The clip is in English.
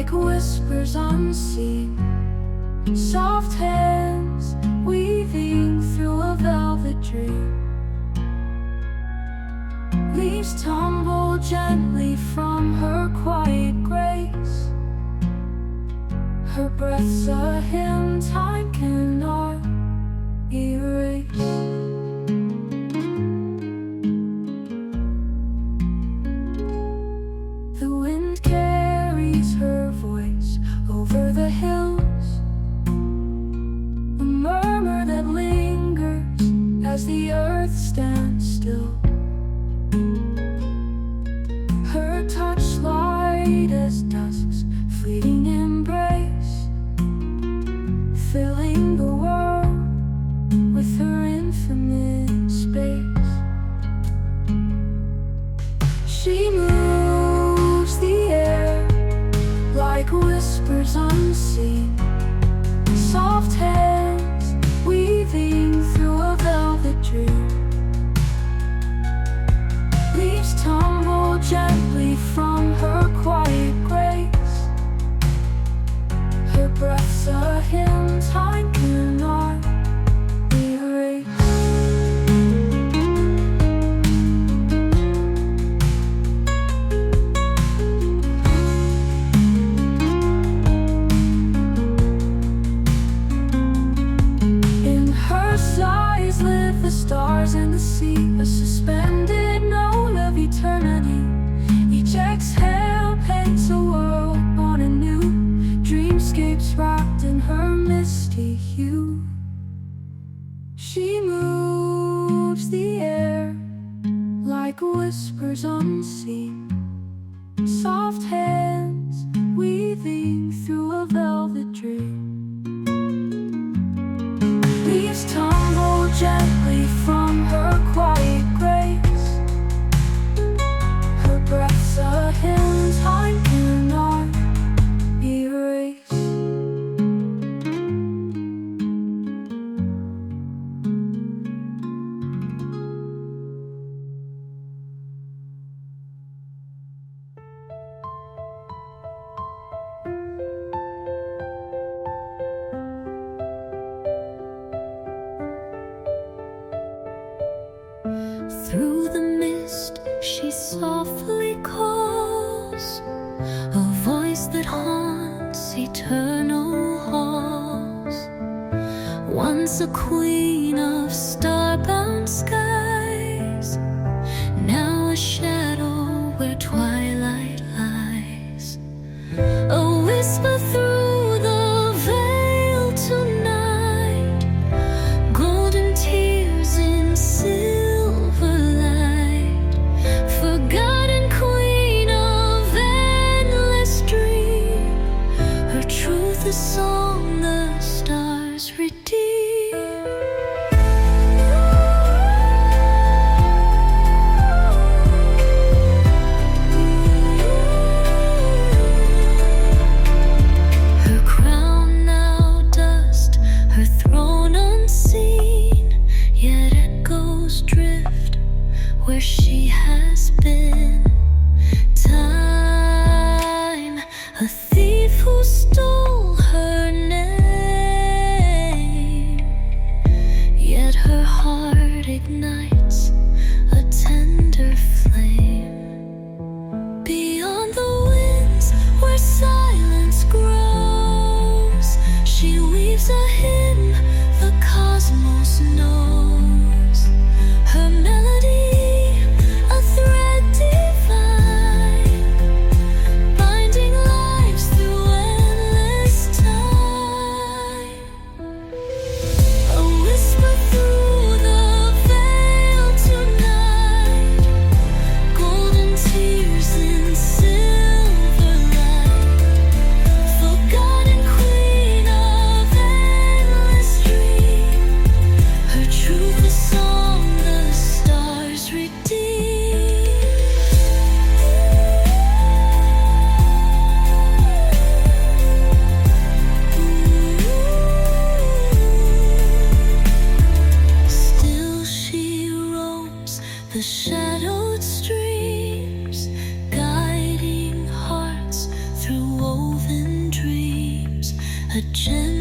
like whispers unseen, soft hands weaving through a velvet dream. Leaves tumble gently from her quiet grace. Her breath's a hymn time cannot erase. The wind carries her voice over the hills, a murmur that lingers as the earth stands still. Her touch light as dusk's fleeting embrace, filling the world with her infinite space. She moves the air like whispers unseen, soft hands weaving through a velvet dream. Leaves tumble gently from her quiet grace. Her breath's a hymn time cannot erase. In her sighs live the stars and the sea, a suspended note of eternity. Each exhale paints a world born anew, dreamscapes wrapped in her misty hue. She moves the air like whispers unseen, soft hands weaving through a velvet dream. Leaves tumble gently from her quiet grace. Her breath's a hymn time cannot erase. Through the mist she softly calls, a voice that haunts eternal halls. Once a queen of starbound skies, now a shadow where twilight lies. A whisper through the veil tonight, golden tears in silver light. Forgotten queen of endless dream, her truth is song the stars redeem. in dreams, a gem